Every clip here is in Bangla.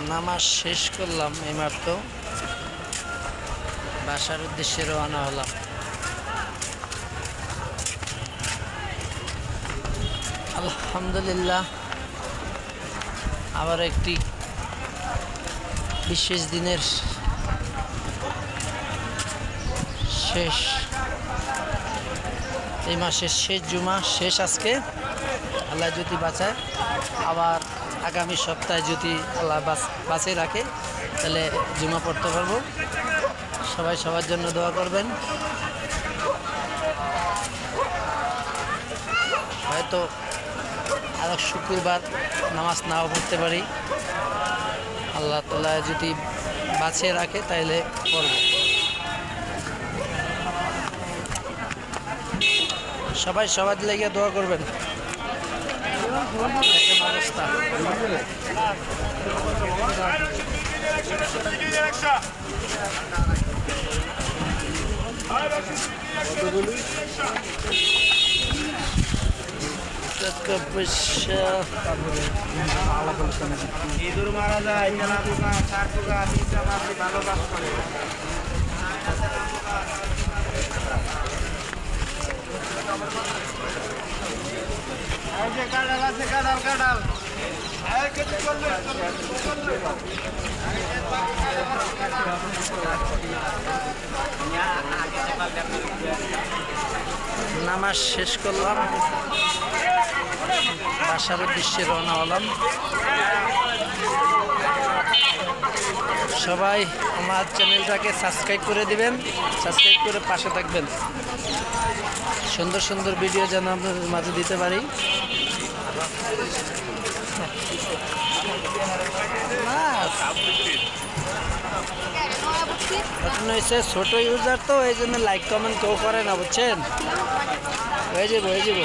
নামাজ শেষ করলাম এইমাত্র, বাসার উদ্দেশ্যে রওনা হলাম। আলহামদুলিল্লাহ, আবার একটি বিশেষ দিনের শেষ, এই মাসের শেষ জুমা শেষ আজকে। আল্লাহ যদি বাঁচায়, আবার আগামী সপ্তাহে যদি আল্লাহ বাঁচিয়ে রাখে তাহলে জুমা পড়তে পারবো। সবাই সবার জন্য দোয়া করবেন। হয়তো আরও শুক্রবার নামাজ নাও পড়তে পারি, আল্লাহ তাআলা যদি বাঁচিয়ে রাখে তাহলে পড়ব। সবাই সবার লেগে দোয়া করবেন। অবস্থা টাকা পয়সা ইঁদুর মারা যায়, তেলা পোকা, সার পোকা, তিনটা মাছি ভালো কাজ করে। এই যে কাঁঠাল আছে, কাঁঠাল কাঁঠাল নামাজ শেষ করলাম, বাসার উদ্দেশ্যে রওনা হলাম। সবাই আমার চ্যানেলটাকে সাবস্ক্রাইব করে দিবেন, সাবস্ক্রাইব করে পাশে থাকবেন। সুন্দর সুন্দর ভিডিও যেন আপনাদের মাঝে দিতে পারি। ঘটনা হয়েছে, ছোট ইউজার তো এই জন্য লাইক কমেন্ট কেউ করে না, বুঝছেন? হয়ে যাব হয়ে যাব।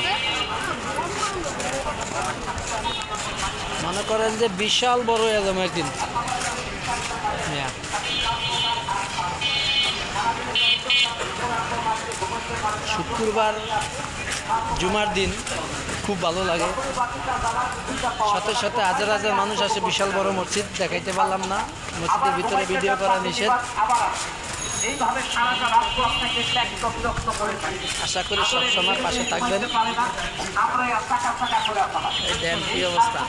মনে করেন যে বিশাল বড় হয়ে যাবো একদিন। শুক্রবার জুমার দিন খুব ভালো লাগে, সাথে সাথে হাজার হাজার মানুষ আসে। বিশাল বড় মসজিদ দেখাইতে পারলাম না, মসজিদের ভিতরে ভিডিও করা নিষেধ। আশা করি সবসময় পাশে থাকবেন। এই দেন কি অবস্থা।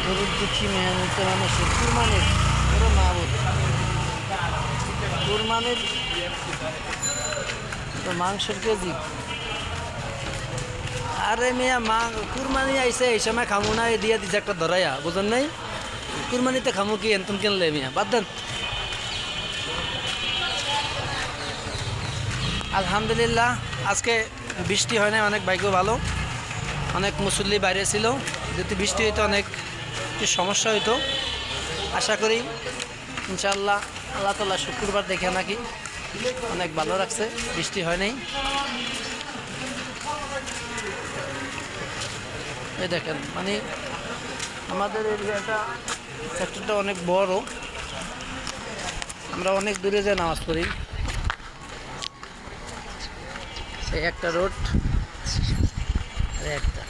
গরুর দুঃখী মেহনত মানুষের কুরবানির পুরো মাহবুব, কুরবানির তো মাংসের কেজি। আরে মিয়া কুরবানি আইসে এই সময় খামু না, দিয়ে দিছে একটা ধরাইয়া, বুঝেন নাই? কুরবানিতে খামু কি এনতুন কিনলে মিয়া, বাদ দেন। আলহামদুলিল্লাহ, আজকে বৃষ্টি হয় না, অনেক ভাগ্য ভালো। অনেক মুসল্লি বাইরে ছিল, যদি বৃষ্টি হইতো অনেক সমস্যা হইতো। আশা করি ইনশাআল্লাহ আল্লাহ তাআলা শুক্রবার দেখে নাকি অনেক ভালো রাখছে, বৃষ্টি হয় নাই। এই দেখেন, মানে আমাদের এরিয়াটা, সেক্টরটা অনেক বড়, আমরা অনেক দূরে যে নামাজ পড়ি। এই একটা রোড আর একটা,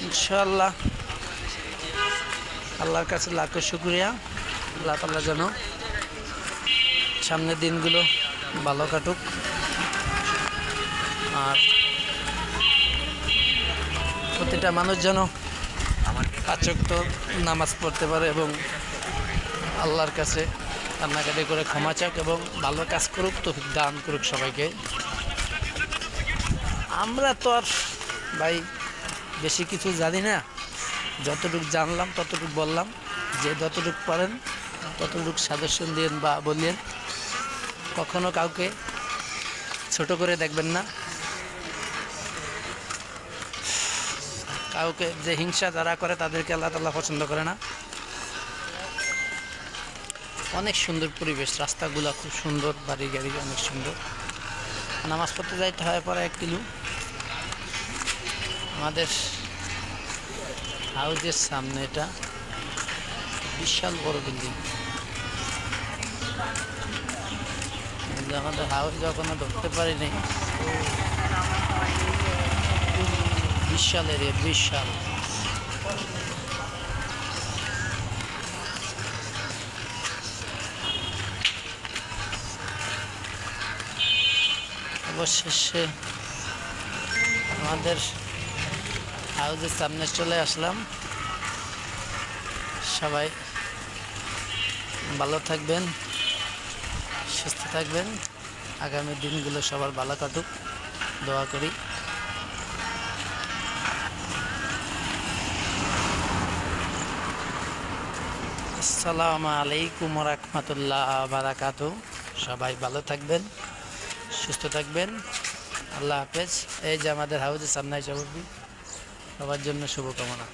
ইনশাআল্লাহ আল্লাহর কাছে লাখো শুকরিয়া। আল্লাহ তাআলা যেন সামনের দিনগুলো ভালো কাটুক, আর প্রতিটা মানুষ যেন পাঁচ ওয়াক্ত নামাজ পড়তে পারে এবং আল্লাহর কাছে কান্নাকাটি করে ক্ষমা চাক এবং ভালো কাজ করুক, তৌফিক দান করুক সবাইকে। আমরা তো আর ভাই বেশি কিছু জানি না, যতটুকু জানলাম ততটুকু বললাম। যে যতটুকু পারেন ততটুকু সাজেশন দিন বা বললেন। কখনো কাউকে ছোট করে দেখবেন না, কাউকে যে হিংসা যারা করে তাদেরকে আল্লাহ তাআলা পছন্দ করে না। অনেক সুন্দর পরিবেশ, রাস্তাগুলো খুব সুন্দর, বাড়ি গাড়ি অনেক সুন্দর। নামাজ পড়তে যাইতে হয় পরে 1 কিলো। আমাদের হাউজের সামনে এটা বিশাল বড় বিল্ডিং। আমাদের হাউস যখনও ঢুকতে পারিনি, বিশাল এরিয়া, বিশাল। অবশেষে আমাদের হাউজের সামনে চলে আসলাম। সবাই ভালো থাকবেন, সুস্থ থাকবেন। আগামী দিনগুলো সবার ভালো কাটুক, দোয়া করি। আসসালামু আলাইকুম রাহমাতুল্লাহ বারাকাতু। সবাই ভালো থাকবেন, সুস্থ থাকবেন। আল্লাহ হাফেজ। এই যে আমাদের হাউজের সামনে এসে বলবি, সবার জন্য শুভকামনা।